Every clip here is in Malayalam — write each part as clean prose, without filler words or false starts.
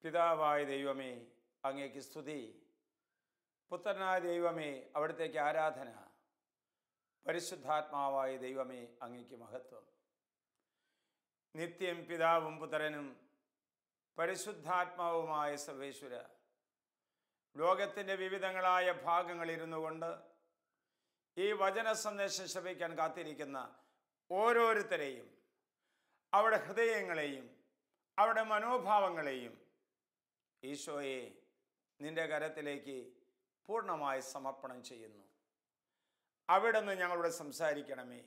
പിതാവായ ദൈവമേ, അങ്ങേക്ക് സ്തുതി. പുത്രനായ ദൈവമേ, അവിടത്തേക്ക് ആരാധന. പരിശുദ്ധാത്മാവായ ദൈവമേ, അങ്ങേക്ക് മഹത്വം. നിത്യം പിതാവും പുത്രനും പരിശുദ്ധാത്മാവുമായ സർവേശ്വര, ലോകത്തിൻ്റെ വിവിധങ്ങളായ ഭാഗങ്ങളിരുന്നു കൊണ്ട് ഈ വചന സന്ദേശം ശ്രവിക്കാൻ കാത്തിരിക്കുന്ന ഓരോരുത്തരെയും, അവരുടെ ഹൃദയങ്ങളെയും അവരുടെ മനോഭാവങ്ങളെയും ഈശോയെ നിന്റെ കരത്തിലേക്ക് പൂർണ്ണമായി സമർപ്പണം ചെയ്യുന്നു. അവിടുന്ന് ഞങ്ങളോട് സംസാരിക്കണമേ,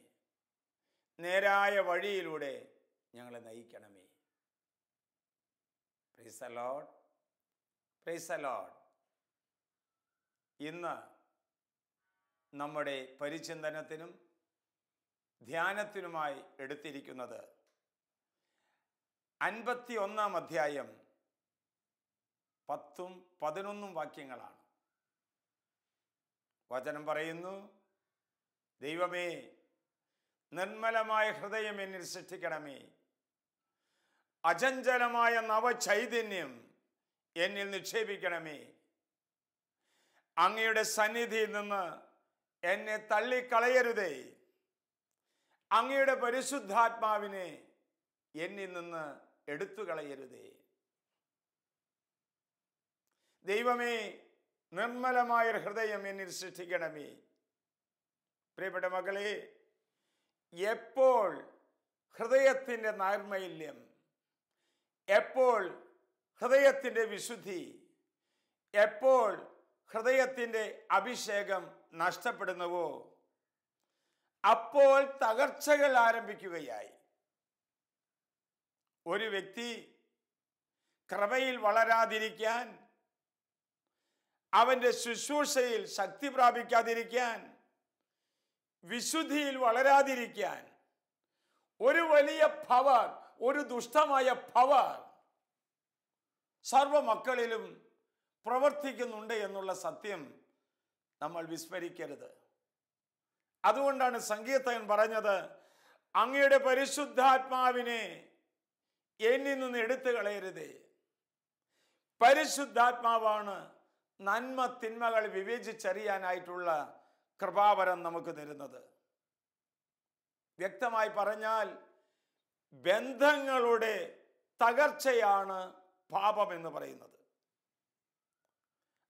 നേരായ വഴിയിലൂടെ ഞങ്ങളെ നയിക്കണമേ. Praise the lord, praise the lord. ഇന്ന് നമ്മുടെ പരിചിന്തനത്തിനും ധ്യാനത്തിനുമായി എടുത്തിരിക്കുന്നത് 51 അധ്യായം 10ഉം 11ഉം വാക്യങ്ങളാണ്. വചനം പറയുന്നു, ദൈവമേ, നിർമ്മലമായ ഹൃദയം എന്നിൽ സൃഷ്ടിക്കണമേ, അചഞ്ചലമായ നവചൈതന്യം എന്നിൽ നിക്ഷേപിക്കണമേ. അങ്ങയുടെ സന്നിധിയിൽ നിന്ന് എന്നെ തള്ളിക്കളയരുതേ. അങ്ങയുടെ പരിശുദ്ധാത്മാവിനെ എന്നിൽ നിന്ന് എടുത്തു കളയരുതേ. ദൈവമേ, നിർമ്മലമായ ഹൃദയം എന്നിൽ സൃഷ്ടിക്കണമേ. പ്രിയപ്പെട്ട മക്കളെ, എപ്പോൾ ഹൃദയത്തിൻ്റെ നൈർമല്യം, എപ്പോൾ ഹൃദയത്തിൻ്റെ വിശുദ്ധി, എപ്പോൾ ഹൃദയത്തിൻ്റെ അഭിഷേകം നഷ്ടപ്പെടുന്നുവോ അപ്പോൾ തകർച്ചകൾ ആരംഭിക്കുകയായി. ഒരു വ്യക്തി കൃപയിൽ വളരാതിരിക്കാൻ, അവൻ്റെ ശുശ്രൂഷയിൽ ശക്തി പ്രാപിക്കാതിരിക്കാൻ, വിശുദ്ധിയിൽ വളരാതിരിക്കാൻ ഒരു വലിയ പവർ, ഒരു ദുഷ്ടമായ പവർ സർവ മക്കളിലും പ്രവർത്തിക്കുന്നുണ്ട് എന്നുള്ള സത്യം നമ്മൾ വിസ്മരിക്കരുത്. അതുകൊണ്ടാണ് സങ്കീർത്തകൻ പറഞ്ഞത്, അങ്ങയുടെ പരിശുദ്ധാത്മാവിനെ എന്നിൽ നിന്ന് എടുത്തു കളയരുതേ. പരിശുദ്ധാത്മാവാണ് നന്മ തിന്മകൾ വിവേചിച്ചറിയാനായിട്ടുള്ള കൃപാവരം നമുക്ക് തരുന്നത്. വ്യക്തമായി പറഞ്ഞാൽ, ബന്ധങ്ങളുടെ തകർച്ചയാണ് പാപം എന്ന് പറയുന്നത്.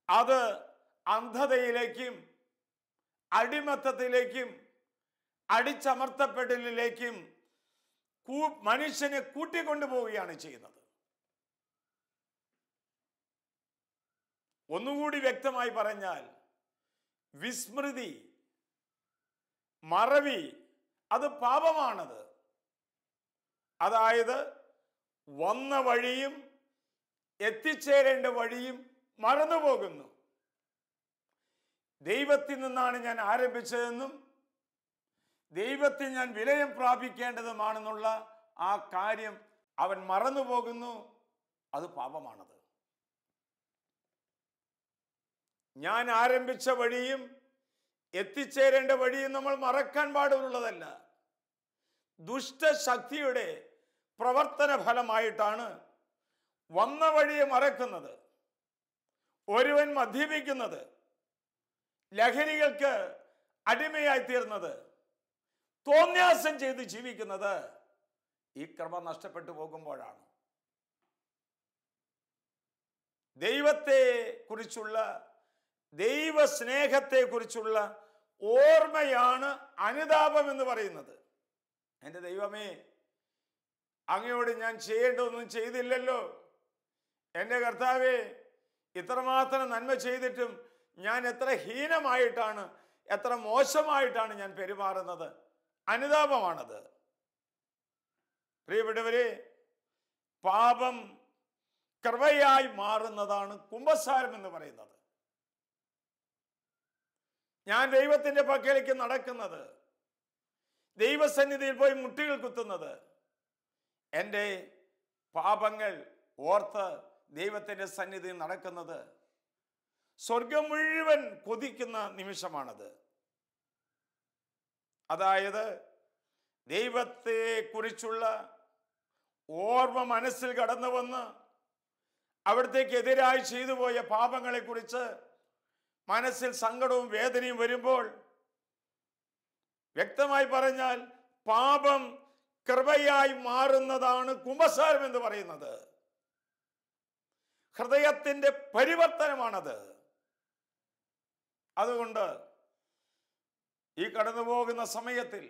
അത് അന്ധതയിലേക്കും അടിമത്തത്തിലേക്കും അടിച്ചമർത്തപ്പെടലിലേക്കും മനുഷ്യനെ കൂട്ടിക്കൊണ്ടുപോവുകയാണ് ചെയ്യുന്നത്. ഒന്നുകൂടി വ്യക്തമായി പറഞ്ഞാൽ, വിസ്മൃതി, മറവി, അത് പാപമാണത്. അതായത് വന്ന വഴിയും എത്തിച്ചേരേണ്ട വഴിയും മറന്നുപോകുന്നു. ദൈവത്തിൽ നിന്നാണ് ഞാൻ ആരംഭിച്ചതെന്നും ദൈവത്തിൽ ഞാൻ വിലയം പ്രാപിക്കേണ്ടതുമാണെന്നുള്ള ആ കാര്യം അവൻ മറന്നുപോകുന്നു. അത് പാപമാണത്. ഞാൻ ആരംഭിച്ച വഴിയും എത്തിച്ചേരേണ്ട വഴിയും നമ്മൾ മറക്കാൻ പാടുള്ളതല്ല. ദുഷ്ടശക്തിയുടെ പ്രവർത്തന ഫലമായിട്ടാണ് വന്ന വഴിയെ മറക്കുന്നത്. ഒരുവൻ മദ്യപിക്കുന്നത്, ലഹരികൾക്ക് അടിമയായി തീർന്നത്, തോന്യാസം ചെയ്ത് ജീവിക്കുന്നത് ഈ കൃപ നഷ്ടപ്പെട്ടു പോകുമ്പോഴാണ്. ദൈവത്തെ കുറിച്ചുള്ള, ദൈവ സ്നേഹത്തെ കുറിച്ചുള്ള ഓർമ്മയാണ് അനുതാപം എന്ന് പറയുന്നത്. എൻ്റെ ദൈവമേ, അങ്ങയോട് ഞാൻ ചെയ്യേണ്ടതൊന്നും ചെയ്തില്ലല്ലോ. എൻ്റെ കർത്താവേ, ഇത്രമാത്രം നന്മ ചെയ്തിട്ടും ഞാൻ എത്ര ഹീനമായിട്ടാണ്, എത്ര മോശമായിട്ടാണ് ഞാൻ പെരുമാറുന്നത്. അനുതാപമാണത്. പ്രിയപ്പെട്ടവരെ, പാപം കൃപയായി മാറുന്നതാണ് കുമ്പസാരം എന്ന് പറയുന്നത്. ഞാൻ ദൈവത്തിൻ്റെ പക്കലേക്ക് നടക്കുന്നത്, ദൈവസന്നിധിയിൽ പോയി മുട്ടുകൾ കുത്തുന്നത്, എൻ്റെ പാപങ്ങൾ ഓർത്ത് ദൈവത്തിൻ്റെ സന്നിധിയിൽ നടക്കുന്നത് സ്വർഗം മുഴുവൻ കൊതിക്കുന്ന നിമിഷമാണത്. അതായത് ദൈവത്തെ കുറിച്ചുള്ള ഓർമ്മ മനസ്സിൽ കടന്നു വന്ന് അവിടത്തേക്ക് എതിരായി ചെയ്തു പോയ പാപങ്ങളെക്കുറിച്ച് മനസ്സിൽ സങ്കടവും വേദനയും വരുമ്പോൾ, വ്യക്തമായി പറഞ്ഞാൽ പാപം കൃപയായി മാറുന്നതാണ് കുമ്പസാരം എന്ന് പറയുന്നത്. ഹൃദയത്തിന്റെ പരിവർത്തനമാണത്. അതുകൊണ്ട് ഈ കടന്നു പോകുന്ന സമയത്തിൽ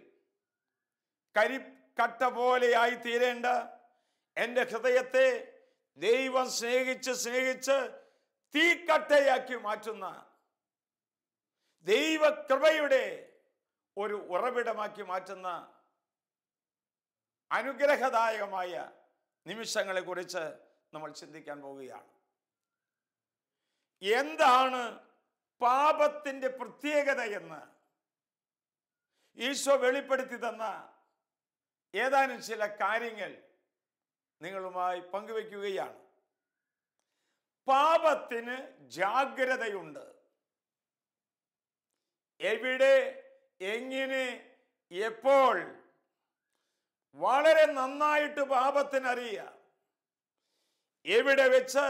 കരിക്കട്ട പോലെയായി തീരേണ്ട എൻ്റെ ഹൃദയത്തെ ദൈവം സ്നേഹിച്ച് തീക്കട്ടയാക്കി മാറ്റുന്ന, ദൈവകൃപയുടെ ഒരു ഉറവിടമാക്കി മാറ്റുന്ന അനുഗ്രഹദായകമായ നിമിഷങ്ങളെ കുറിച്ച് നമ്മൾ ചിന്തിക്കാൻ പോവുകയാണ്. എന്താണ് പാപത്തിന്റെ പ്രത്യേകത എന്ന് ഈശോ വെളിപ്പെടുത്തി തന്ന ഏതാനും ചില കാര്യങ്ങൾ നിങ്ങളുമായി പങ്കുവെക്കുകയാണ്. പാപത്തിന് ജാഗ്രതയുണ്ട്. എവിടെ, എങ്ങനെ, എപ്പോൾ വളരെ നന്നായിട്ട് പാപത്തിനറിയാം. എവിടെ വെച്ച്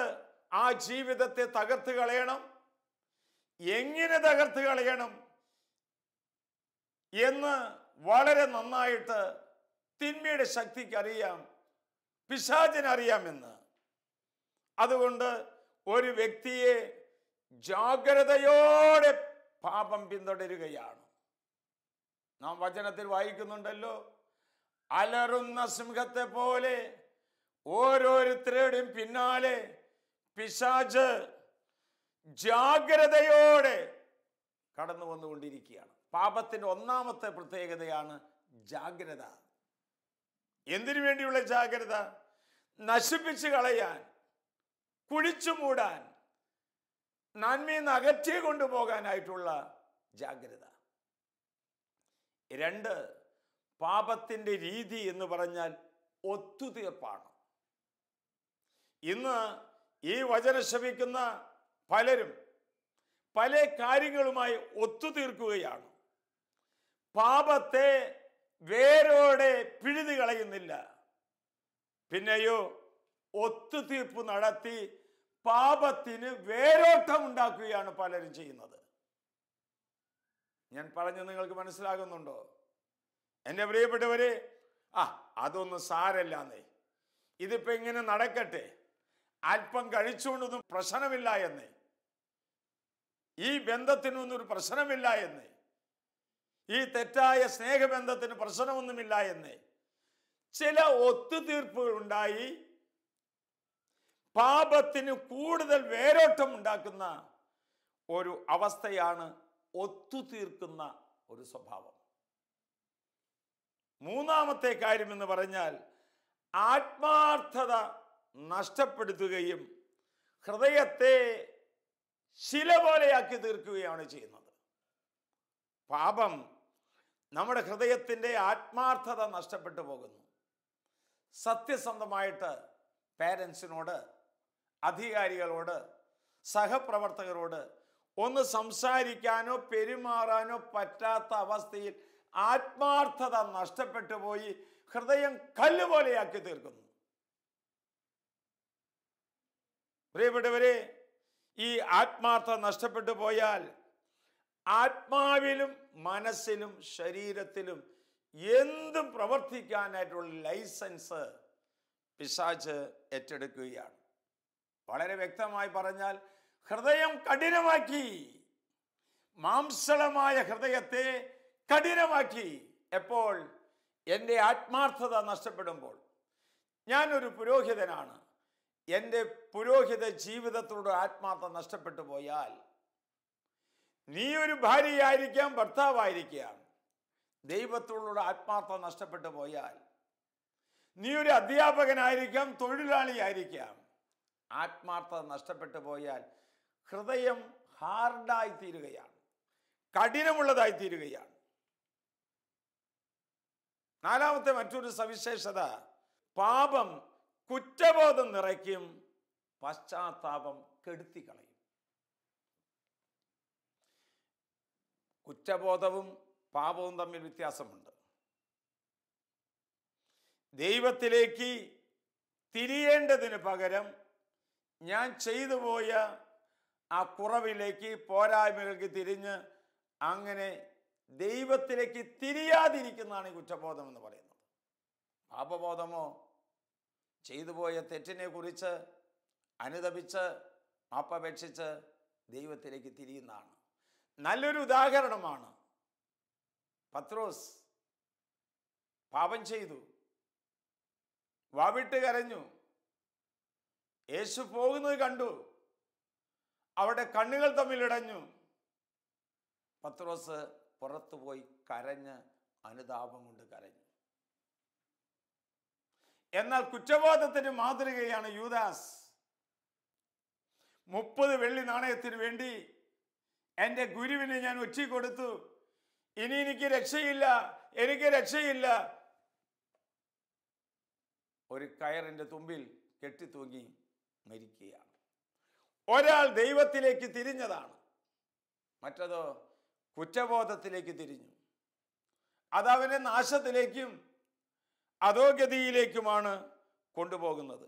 ആ ജീവിതത്തെ തകർത്ത് കളയണം, എങ്ങനെ തകർത്ത് കളയണം എന്ന് വളരെ നന്നായിട്ട് തിന്മയുടെ ശക്തിക്ക് അറിയാം, പിശാചിനറിയാമെന്ന്. അതുകൊണ്ട് ഒരു വ്യക്തിയെ ജാഗ്രതയോടെ പാപം പിന്തുടരുകയാണ്. നാം വചനത്തിൽ വായിക്കുന്നുണ്ടല്ലോ, അലറുന്ന സിംഹത്തെ പോലെ ഓരോരുത്തരുടെയും പിന്നാലെ പിശാച് ജാഗ്രതയോടെ കടന്നു വന്നുകൊണ്ടിരിക്കുകയാണ്. പാപത്തിന്റെ ഒന്നാമത്തെ പ്രത്യേകതയാണ് ജാഗ്രത. എന്തിനു വേണ്ടിയുള്ള ജാഗ്രത? നശിപ്പിച്ചു കളയാൻ, കുഴിച്ചു മൂടാൻ, നന്മയിൽ നിന്ന് അകറ്റി കൊണ്ടുപോകാനായിട്ടുള്ള ജാഗ്രത. 2, പാപത്തിന്റെ രീതി എന്ന് പറഞ്ഞാൽ ഒത്തുതീർപ്പാണ്. ഇന്ന് ഈ വചനം ശ്രവിക്കുന്ന പലരും പല കാര്യങ്ങളുമായി ഒത്തുതീർക്കുകയാണ്. പാപത്തെ വേരോടെ പിഴുതു കളയുന്നില്ല, പിന്നെയോ ഒത്തുതീർപ്പ് നടത്തി പാപത്തിന് വേരോട്ടം ഉണ്ടാക്കുകയാണ് പലരും ചെയ്യുന്നത്. ഞാൻ പറഞ്ഞു നിങ്ങൾക്ക് മനസ്സിലാകുന്നുണ്ടോ? എൻ്റെ പ്രിയപ്പെട്ടവരെ, അതൊന്നും സാരല്ലാന്നേ, ഇതിപ്പോ ഇങ്ങനെ നടക്കട്ടെ, അല്പം കഴിച്ചുകൊണ്ടൊന്നും പ്രശ്നമില്ല എന്നേ, ഈ ബന്ധത്തിനൊന്നും ഒരു പ്രശ്നമില്ല എന്നേ, ഈ തെറ്റായ സ്നേഹബന്ധത്തിന് പ്രശ്നമൊന്നുമില്ല എന്നേ ചില ഒത്തുതീർപ്പുകൾ ഉണ്ടായി പാപത്തിന് കൂടുതൽ വേരോട്ടം ഉണ്ടാക്കുന്ന ഒരു അവസ്ഥയാണ് ഒത്തുതീർക്കുന്ന ഒരു സ്വഭാവം. മൂന്നാമത്തെ കാര്യം എന്ന് പറഞ്ഞാൽ ആത്മാർത്ഥത നഷ്ടപ്പെടുത്തുകയും ഹൃദയത്തെ ശില പോലെയാക്കി തീർക്കുകയാണ് ചെയ്യുന്നത്. പാപം നമ്മുടെ ഹൃദയത്തിൻ്റെ ആത്മാർത്ഥത നഷ്ടപ്പെട്ടു പോകുന്നു. സത്യസന്ധമായിട്ട് പേരൻസിനോട്, അധികാരികളോട്, സഹപ്രവർത്തകരോട് ഒന്ന് സംസാരിക്കാനോ പെരുമാറാനോ പറ്റാത്ത അവസ്ഥയിൽ ആത്മാർത്ഥത നഷ്ടപ്പെട്ടു പോയി ഹൃദയം കല്ലുപോലെയാക്കി തീർക്കുന്നു. പ്രിയപ്പെട്ടവരെ, ഈ ആത്മാർത്ഥത നഷ്ടപ്പെട്ടു പോയാൽ ആത്മാവിലും മനസ്സിലും ശരീരത്തിലും എന്തും പ്രവർത്തിക്കാനായിട്ടുള്ള ലൈസൻസ് പിശാച് ഏറ്റെടുക്കുകയാണ്. വളരെ വ്യക്തമായി പറഞ്ഞാൽ ഹൃദയം കഠിനമാക്കി, മാംസളമായ ഹൃദയത്തെ കഠിനമാക്കി. എപ്പോൾ? എൻ്റെ ആത്മാർത്ഥത നഷ്ടപ്പെടുമ്പോൾ. ഞാനൊരു പുരോഹിതനാണ്, എൻ്റെ പുരോഹിത ജീവിതത്തോട് ആത്മാർത്ഥത നഷ്ടപ്പെട്ടു പോയാൽ, നീ ഒരു ഭാര്യയായിരിക്കാം, ഭർത്താവായിരിക്കാം, ദൈവത്തോടുള്ള ആത്മാർത്ഥത നഷ്ടപ്പെട്ടു പോയാൽ, നീ ഒരു അധ്യാപകനായിരിക്കാം, തൊഴിലാളിയായിരിക്കാം, ആത്മാർത്ഥത നഷ്ടപ്പെട്ടു പോയാൽ ഹൃദയം ഹാർഡായി തീരുകയാണ്, കഠിനമുള്ളതായി തീരുകയാണ്. നാലാമത്തെ മറ്റൊരു സവിശേഷത, പാപം കുറ്റബോധം നിറയ്ക്കും, പശ്ചാത്താപം കെടുത്തിക്കളയും. കുറ്റബോധവും പാപവും തമ്മിൽ വ്യത്യാസമുണ്ട്. ദൈവത്തിലേക്ക് തിരിയേണ്ടതിന് പകരം ഞാൻ ചെയ്തു പോയ ആ കുറവിലേക്ക്, പോരായ്മകൾക്ക് തിരിഞ്ഞ് അങ്ങനെ ദൈവത്തിലേക്ക് തിരിയാതിരിക്കുന്നതാണ് ഈ കുറ്റബോധം എന്ന് പറയുന്നത്. പാപബോധമോ ചെയ്തു പോയ തെറ്റിനെ കുറിച്ച് അനുതപിച്ച് മാപ്പപേക്ഷിച്ച് ദൈവത്തിലേക്ക് തിരിയുന്നതാണ്. നല്ലൊരു ഉദാഹരണമാണ് പത്രോസ്. പാപം ചെയ്തു, വാവിട്ട് കരഞ്ഞു. യേശു പോകുന്നത് കണ്ടു, അവിടെ കണ്ണുകൾ തമ്മിലിടഞ്ഞു. പത്രോസ് പുറത്തുപോയി കരഞ്ഞ് അനുതാപം കൊണ്ട് കരഞ്ഞു. എന്നാൽ കുറ്റബോധത്തിന് മാതൃകയാണ് യൂദാസ്. 30 വെള്ളി നാണയത്തിന് വേണ്ടി എൻ്റെ ഗുരുവിനെ ഞാൻ ഒറ്റിക്കൊടുത്തു, ഇനി എനിക്ക് രക്ഷയില്ല, എനിക്ക് രക്ഷയില്ല. ഒരു കയറിൻ്റെ തുമ്പിൽ കെട്ടിത്തൂങ്ങി മരിക്കുകയാണ്. ഒരാൾ ദൈവത്തിലേക്ക് തിരിഞ്ഞതാണ്, മറ്റതോ കുറ്റബോധത്തിലേക്ക് തിരിഞ്ഞു. അതവനെ നാശത്തിലേക്കും അധോഗതിയിലേക്കുമാണ് കൊണ്ടുപോകുന്നത്.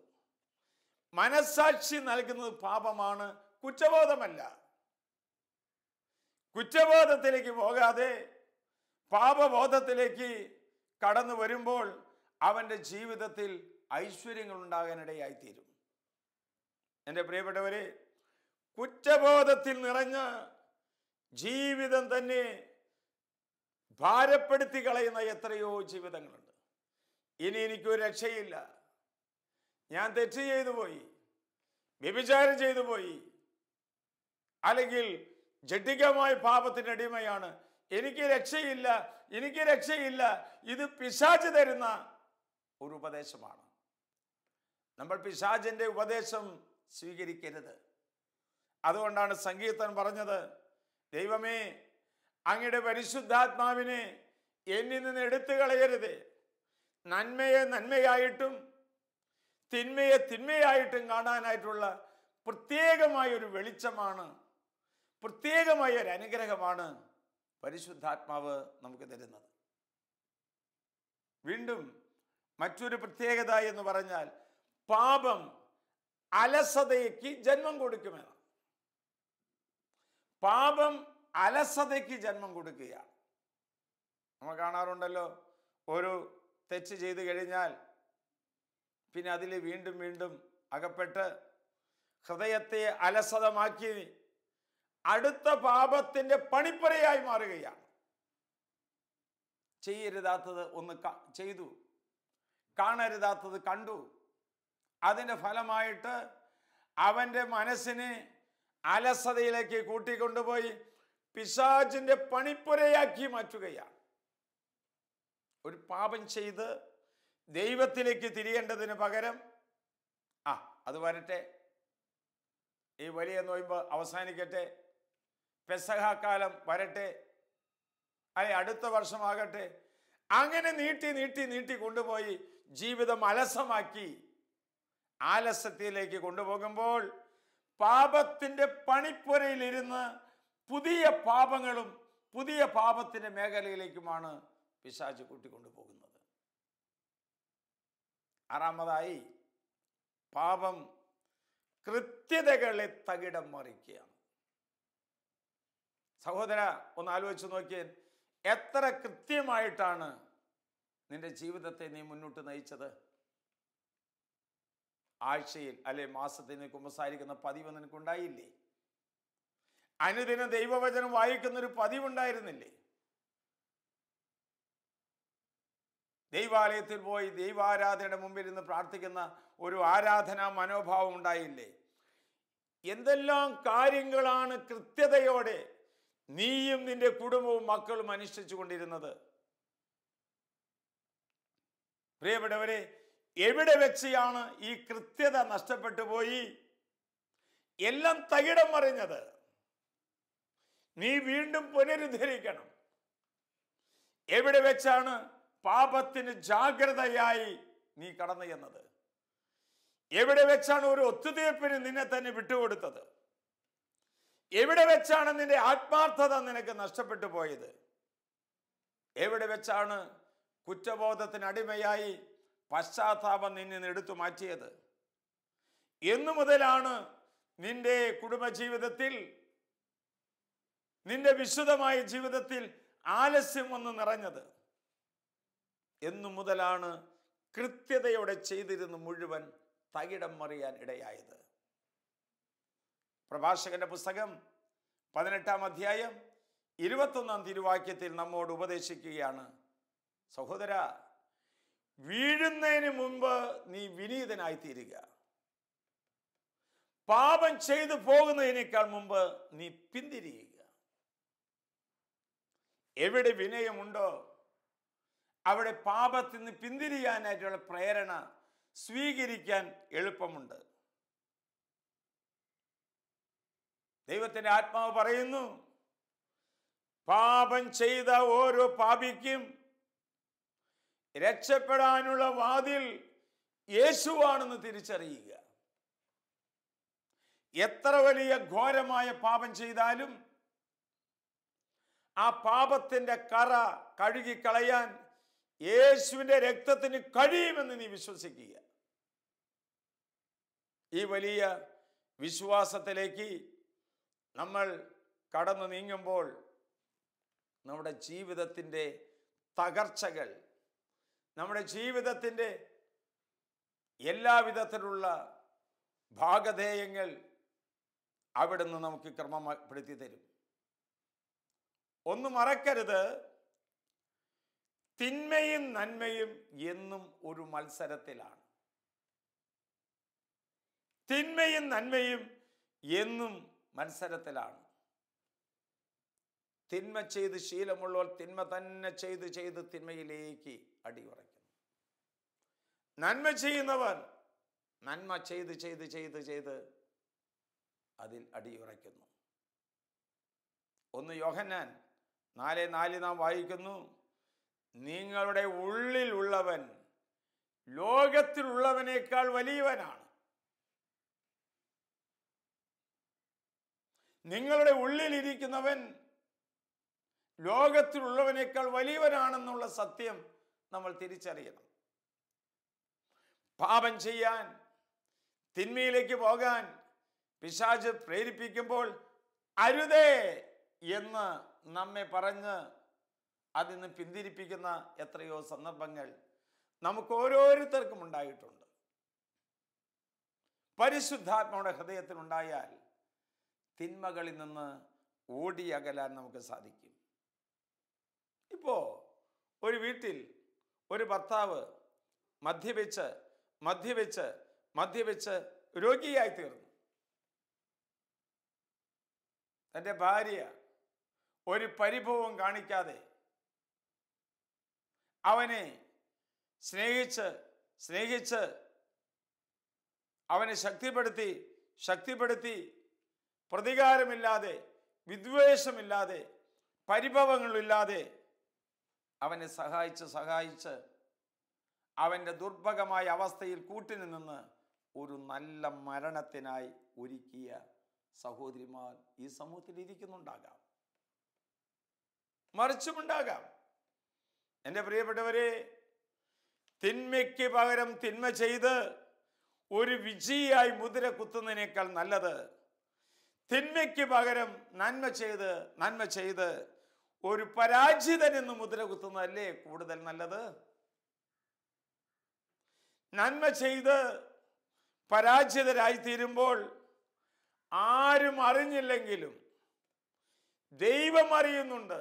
മനസ്സാക്ഷി നൽകുന്നത് പാപമാണ്, കുറ്റബോധമല്ല. കുറ്റബോധത്തിലേക്ക് പോകാതെ പാപബോധത്തിലേക്ക് കടന്നു വരുമ്പോൾ അവൻ്റെ ജീവിതത്തിൽ ഐശ്വര്യങ്ങൾ ഉണ്ടാകാനിടയായിത്തീരും. എൻ്റെ പ്രിയപ്പെട്ടവരെ, കുറ്റബോധത്തിൽ നിറഞ്ഞ ജീവിതം തന്നെ ഭാരപ്പെടുത്തി കളയുന്ന എത്രയോ ജീവിതങ്ങളുണ്ട്. ഇനി എനിക്കൊരു രക്ഷയില്ല, ഞാൻ തെറ്റ് ചെയ്തു പോയി, വ്യഭിചാരം ചെയ്തു പോയി, അല്ലെങ്കിൽ ജഡികമായ പാപത്തിൻ്റെ അടിമയാണ്, എനിക്ക് രക്ഷയില്ല, എനിക്ക് രക്ഷയില്ല. ഇത് പിശാച് തരുന്ന ഒരു ഉപദേശമാണ്. നമ്മൾ പിശാചിൻ്റെ ഉപദേശം സ്വീകരിക്കരുത്. അതുകൊണ്ടാണ് സങ്കീർത്തനം പറഞ്ഞത്, ദൈവമേ, അങ്ങയുടെ പരിശുദ്ധാത്മാവിനെ എന്നിൽ നിന്ന് എടുത്തു കളയരുത്. നന്മയെ നന്മയായിട്ടും തിന്മയെ തിന്മയായിട്ടും കാണാനായിട്ടുള്ള പ്രത്യേകമായൊരു വെളിച്ചമാണ്, പ്രത്യേകമായ ഒരു അനുഗ്രഹമാണ് പരിശുദ്ധാത്മാവ് നമുക്ക് തരുന്നത്. വീണ്ടും മറ്റൊരു പ്രത്യേകത എന്ന് പറഞ്ഞാൽ പാപം അലസതയ്ക്ക് ജന്മം കൊടുക്കുമെന്ന്. പാപം അലസതയ്ക്ക് ജന്മം കൊടുക്കുകയാണ്. നമ്മൾ കാണാറുണ്ടല്ലോ, ഒരു തെറ്റ് ചെയ്തു കഴിഞ്ഞാൽ പിന്നെ അതിൽ വീണ്ടും വീണ്ടും അകപ്പെട്ട് ഹൃദയത്തെ അലസതമാക്കി അടുത്ത പാപത്തിൻ്റെ പണിപ്പുരയായി മാറുകയാണ്. ചെയ്യരുതാത്തത് ഒന്ന് ചെയ്തു, കാണരുതാത്തത് കണ്ടു. അതിൻ്റെ ഫലമായിട്ട് അവൻ്റെ മനസ്സിനെ അലസതയിലേക്ക് കൂട്ടിക്കൊണ്ടുപോയി പിശാചിൻ്റെ പണിപ്പുരയാക്കി മാറ്റുകയാണ്. ഒരു പാപം ചെയ്ത് ദൈവത്തിലേക്ക് തിരിയേണ്ടതിന് പകരം അത് വരട്ടെ, ഈ വലിയ നോയമ്പ് അവസാനിക്കട്ടെ, പെസഹാക്കാലം വരട്ടെ, അല്ലെ അടുത്ത വർഷമാകട്ടെ, അങ്ങനെ നീട്ടി നീട്ടി നീട്ടി കൊണ്ടുപോയി ജീവിതം അലസമാക്കി ആലസ്യത്തിലേക്ക് കൊണ്ടുപോകുമ്പോൾ പാപത്തിൻ്റെ പണിപ്പുരയിലിരുന്ന് പുതിയ പാപങ്ങളും പുതിയ പാപത്തിൻ്റെ മേഖലയിലേക്കുമാണ് പിശാച് കൂട്ടിക്കൊണ്ടുപോകുന്നത്. ആറാമതായി, പാപം കൃത്യതകളെ തകിടം മറിക്കുകയാണ്. സഹോദര, ഒന്ന് ആലോചിച്ച് നോക്കിയേ, എത്ര കൃത്യമായിട്ടാണ് നിന്റെ ജീവിതത്തെ നീ മുന്നോട്ട് നയിച്ചത്? ആഴ്ചയിൽ അല്ലെ മാസത്തിന് കുമ്പസാരിക്കുന്ന പതിവ് നിനക്കുണ്ടായില്ലേ? അനുദിനം ദൈവവചനം വായിക്കുന്നൊരു പതിവുണ്ടായിരുന്നില്ലേ? ദൈവാലയത്തിൽ പോയി ദൈവാരാധനയുടെ മുമ്പിൽ നിന്ന് പ്രാർത്ഥിക്കുന്ന ഒരു ആരാധനാ മനോഭാവം ഉണ്ടായില്ലേ? എന്തെല്ലാം കാര്യങ്ങളാണ് കൃത്യതയോടെ നീയും നിന്റെ കുടുംബവും മക്കളും അനുഷ്ഠിച്ചു കൊണ്ടിരുന്നത്? പ്രിയപ്പെട്ടവരെ, എവിടെ വെച്ചാണ് ഈ കൃത്യത നഷ്ടപ്പെട്ടു പോയി? എല്ലാം തകിടം മറിഞ്ഞത്. നീ വീണ്ടും പുനരുദ്ധരിക്കണം. എവിടെ വെച്ചാണ് പാപത്തിന് ജാഗ്രതയായി നീ കടന്നു ചെന്നത്? എവിടെ വെച്ചാണ് ഒരു ഒത്തുതീർപ്പിന് നിന്നെ തന്നെ വിട്ടുകൊടുത്തത്? എവിടെ വെച്ചാണ് നിന്റെ ആത്മാർത്ഥത നിനക്ക് നഷ്ടപ്പെട്ടു പോയത്? എവിടെ വെച്ചാണ് കുറ്റബോധത്തിന് അടിമയായി പശ്ചാത്താപം നിന്നെ എടുത്തു മാറ്റിയത്? എന്നു മുതലാണ് നിന്റെ കുടുംബജീവിതത്തിൽ, നിന്റെ വിശുദ്ധമായ ജീവിതത്തിൽ ആലസ്യം വന്ന് നിറഞ്ഞത്? എന്നു മുതലാണ് കൃത്യതയോടെ ചെയ്തിരുന്ന മുഴുവൻ തകിടം മറിയാൻ ഇടയായത്? പ്രഭാഷകന്റെ പുസ്തകം 18-ാം അധ്യായം 21-ാം തിരുവാക്യത്തിൽ നമ്മോട് ഉപദേശിക്കുകയാണ്, സഹോദര, വീഴുന്നതിന് മുമ്പ് നീ വിനീതനായി തീരുക. പാപം ചെയ്തു പോകുന്നതിനേക്കാൾ മുമ്പ് നീ പിന്തിരിയുക. എവിടെ വിനയമുണ്ടോ അവിടെ പാപത്തിൽ നിന്ന് പിന്തിരിയാനായിട്ടുള്ള പ്രേരണ സ്വീകരിക്കാൻ എളുപ്പമുണ്ട്. ദൈവത്തിന്റെ ആത്മാവ് പറയുന്നു, പാപം ചെയ്ത ഓരോ പാപിക്കും രക്ഷപ്പെടാനുള്ള വാതിൽ യേശുവാണെന്ന് തിരിച്ചറിയുക. എത്ര വലിയ ഘോരമായ പാപം ചെയ്താലും ആ പാപത്തിന്റെ കറ കഴുകിക്കളയാൻ യേശുവിന്റെ രക്തത്തിന് കഴിയുമെന്ന് നീ വിശ്വസിക്കുക. ഈ വലിയ വിശ്വാസത്തിലേക്ക് നമ്മൾ കടന്നു നീങ്ങുമ്പോൾ നമ്മുടെ ജീവിതത്തിൻ്റെ തകർച്ചകൾ, നമ്മുടെ ജീവിതത്തിൻ്റെ എല്ലാവിധത്തിലുള്ള ഭാഗധേയങ്ങൾ അവിടുന്ന് നമുക്ക് ക്രമപ്പെടുത്തി തരും. ഒന്നും മറക്കരുത്, തിന്മയും നന്മയും എന്നും ഒരു മത്സരത്തിലാണ്. തിന്മയും നന്മയും എന്നും മത്സരത്തിലാണ്. തിന്മ ചെയ്ത് ശീലമുള്ളവർ തിന്മ തന്നെ ചെയ്ത് ചെയ്ത് തിന്മയിലേക്ക് അടിയുറയ്ക്കുന്നു. നന്മ ചെയ്യുന്നവർ നന്മ ചെയ്ത് ചെയ്ത് ചെയ്ത് ചെയ്ത് അതിൽ അടിയുറയ്ക്കുന്നു. 1 യോഹന്നാൻ 4:4 നാം വായിക്കുന്നു, നിങ്ങളുടെ ഉള്ളിലുള്ളവൻ ലോകത്തിലുള്ളവനേക്കാൾ വലിയവനാണ്. നിങ്ങളുടെ ഉള്ളിലിരിക്കുന്നവൻ ലോകത്തിലുള്ളവനേക്കാൾ വലിയവനാണെന്നുള്ള സത്യം നമ്മൾ തിരിച്ചറിയണം. പാപം ചെയ്യാൻ, തിന്മയിലേക്ക് പോകാൻ പിശാച് പ്രേരിപ്പിക്കുമ്പോൾ അരുതേ എന്ന് നമ്മെ പറഞ്ഞ് അതിൽ നിന്ന് പിന്തിരിപ്പിക്കുന്ന എത്രയോ സന്ദർഭങ്ങൾ നമുക്ക് ഓരോരുത്തർക്കും ഉണ്ടായിട്ടുണ്ട്. പരിശുദ്ധാത്മാവുടെ ഹൃദയത്തിലുണ്ടായാൽ തിന്മകളിൽ നിന്ന് ഓടിയകലാൻ നമുക്ക് സാധിക്കും. ഇപ്പോ ഒരു വീട്ടിൽ ഒരു ഭർത്താവ് മദ്യപിച്ച് മദ്യപിച്ച് മദ്യപിച്ച് രോഗിയായി തീർന്നു. തൻ്റെ ഭാര്യ ഒരു പരിഭവവും കാണിക്കാതെ അവനെ സ്നേഹിച്ച് സ്നേഹിച്ച് അവനെ ശക്തിപ്പെടുത്തി പ്രതികാരമില്ലാതെ, വിദ്വേഷമില്ലാതെ, പരിഭവങ്ങളില്ലാതെ അവനെ സഹായിച്ച് അവൻ്റെ ദുർഭഗമായ അവസ്ഥയിൽ കൂട്ടിന് നിന്ന് ഒരു നല്ല മരണത്തിനായി ഒരുക്കിയ സഹോദരിമാർ ഈ സമൂഹത്തിൽ ഇരിക്കുന്നുണ്ടാകാം, മറിച്ചുമുണ്ടാകാം. എൻ്റെ പ്രിയപ്പെട്ടവരെ, തിന്മയ്ക്ക് പകരം തിന്മ ചെയ്ത് ഒരു വിജയിയായി മുദ്ര കുത്തുന്നതിനേക്കാൾ നല്ലത് തിന്മയ്ക്ക് പകരം നന്മ ചെയ്ത് ഒരു പരാജിതൻ എന്ന് മുദ്ര കുത്തുന്നതല്ലേ കൂടുതൽ നല്ലത്? നന്മ ചെയ്ത് പരാജിതരായി തീരുമ്പോൾ ആരും അറിഞ്ഞില്ലെങ്കിലും ദൈവം അറിയുന്നുണ്ട്.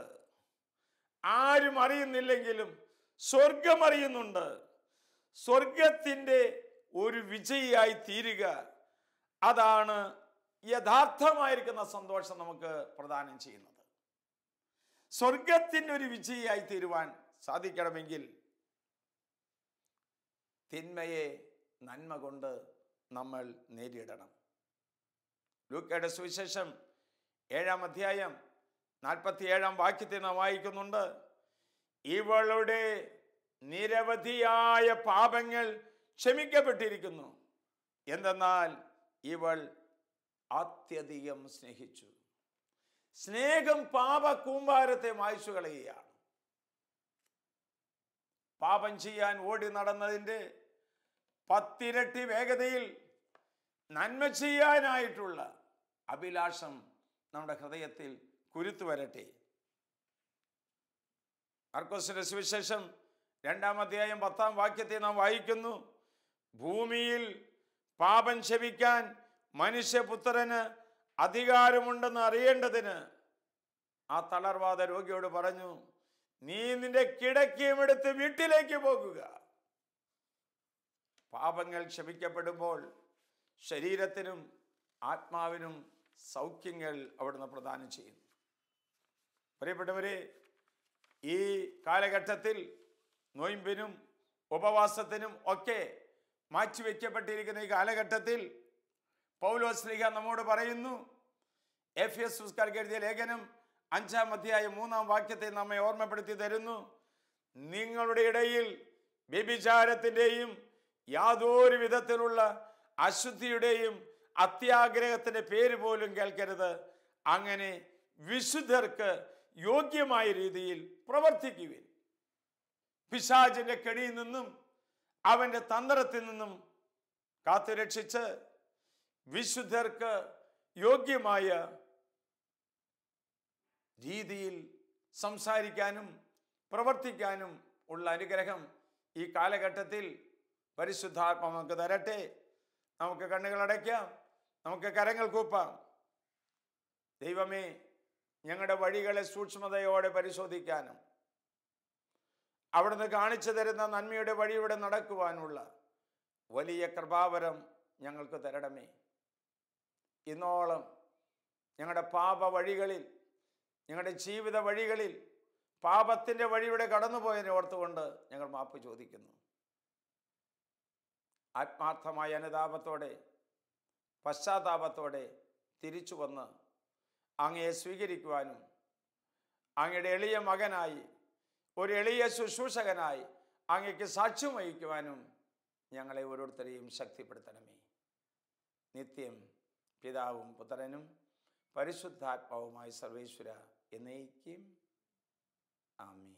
ആരും അറിയുന്നില്ലെങ്കിലും സ്വർഗം അറിയുന്നുണ്ട്. സ്വർഗത്തിൻ്റെ ഒരു വിജയിയായി തീരുക, അതാണ് യഥാർത്ഥമായിരിക്കുന്ന സന്തോഷം നമുക്ക് പ്രദാനം ചെയ്യുന്നത്. സ്വർഗത്തിൻ്റെ ഒരു വിജയിയായി തീരുവാൻ സാധിക്കണമെങ്കിൽ തിന്മയെ നന്മ കൊണ്ട് നമ്മൾ നേരിടണം. ലൂക്കയുടെ സുവിശേഷം 7-ാം അധ്യായം 47-ാം വാക്യത്തിൽ നാം വായിക്കുന്നുണ്ട്, ഇവളുടെ നിരവധിയായ പാപങ്ങൾ ക്ഷമിക്കപ്പെട്ടിരിക്കുന്നു, എന്തെന്നാൽ ഇവൾ അത്യധികം സ്നേഹിച്ചു. സ്നേഹം പാപകൂമ്പാരത്തെ മായ്ച്ചു കളയുകയാണ്. പാപം ചെയ്യാൻ ഓടി നടന്നതിൻ്റെ 10 ഇരട്ടി വേഗതയിൽ നന്മ ചെയ്യാനായിട്ടുള്ള അഭിലാഷം നമ്മുടെ ഹൃദയത്തിൽ കുരുത്തു വരട്ടെ. മർക്കോസിന്റെ സുവിശേഷം 2-ാം അധ്യായം 10-ാം വാക്യത്തെ നാം വായിക്കുന്നു. ഭൂമിയിൽ പാപം ക്ഷമിക്കാൻ മനുഷ്യപുത്രന് അധികാരമുണ്ടെന്ന് അറിയേണ്ടതിന് ആ തളർവാദ രോഗിയോട് പറഞ്ഞു, നീ നിന്റെ കിടക്കയും എടുത്ത് വീട്ടിലേക്ക് പോകുക. പാപങ്ങൾ ക്ഷമിക്കപ്പെടുമ്പോൾ ശരീരത്തിനും ആത്മാവിനും സൗഖ്യങ്ങൾ അവിടുന്ന് പ്രദാനം ചെയ്യുന്നു. പ്രിയപ്പെട്ടവരെ, ഈ കാലഘട്ടത്തിൽ നോയമ്പിനും ഉപവാസത്തിനും ഒക്കെ മാറ്റിവെക്കപ്പെട്ടിരിക്കുന്ന ഈ കാലഘട്ടത്തിൽ പൗലോസ് ശ്ലീഹ നമ്മോട് പറയുന്നു, എഫെസോസ്യർക്കാർക്ക് എഴുതിയ ലേഖനം 5-ാം അധ്യായം 3-ാം വാക്യത്തെ നമ്മെ ഓർമ്മപ്പെടുത്തി തരുന്നു. നിങ്ങളുടെ ഇടയിൽ വ്യഭിചാരത്തിൻ്റെയും യാതൊരു വിധത്തിലുള്ള അശുദ്ധിയുടെയും അത്യാഗ്രഹത്തിന്റെ പേര് പോലും കേൾക്കരുത്. അങ്ങനെ വിശുദ്ധർക്ക് യോഗ്യമായ രീതിയിൽ പ്രവർത്തിക്കുവിൻ. പിശാചിന്റെ കെണിയിൽ നിന്നും അവന്റെ തന്ത്രത്തിൽ നിന്നും കാത്തുരക്ഷിച്ച് വിശുദ്ധർക്ക് യോഗ്യമായ രീതിയിൽ സംസാരിക്കാനും പ്രവർത്തിക്കാനും ഉള്ള അനുഗ്രഹം ഈ കാലഘട്ടത്തിൽ പരിശുദ്ധാത്മാവ് നമുക്ക് തരട്ടെ. നമുക്ക് കണ്ണുകൾ അടയ്ക്കാം, നമുക്ക് കരങ്ങൾ കൂപ്പാം. ദൈവമേ, ഞങ്ങളുടെ വഴികളെ സൂക്ഷ്മതയോടെ പരിശോധിക്കാനും അവിടുന്ന് കാണിച്ചു തരുന്ന നന്മയുടെ വഴിയുടെ നടക്കുവാനുള്ള വലിയ കൃപാവരം ഞങ്ങൾക്ക് തരണമേ. ഇന്നോളം ഞങ്ങളുടെ പാപ വഴികളിൽ, ഞങ്ങളുടെ ജീവിത വഴികളിൽ പാപത്തിൻ്റെ വഴിയുടെ കടന്നുപോയതിനെ ഓർത്തുകൊണ്ട് ഞങ്ങൾ മാപ്പ് ചോദിക്കുന്നു. ആത്മാർത്ഥമായ അനുതാപത്തോടെ പശ്ചാത്താപത്തോടെ തിരിച്ചു വന്ന് അങ്ങയെ സ്വീകരിക്കുവാനും അങ്ങയുടെ എളിയ മകനായി, ഒരു എളിയ ശുശ്രൂഷകനായി അങ്ങയ്ക്ക് സാക്ഷ്യം വഹിക്കുവാനും ഞങ്ങളെ ഓരോരുത്തരെയും ശക്തിപ്പെടുത്തണമേ. നിത്യം പിതാവും പുത്രനും പരിശുദ്ധാത്മാവുമായി സർവേശ്വര എന്നേക്കും ആമേൻ.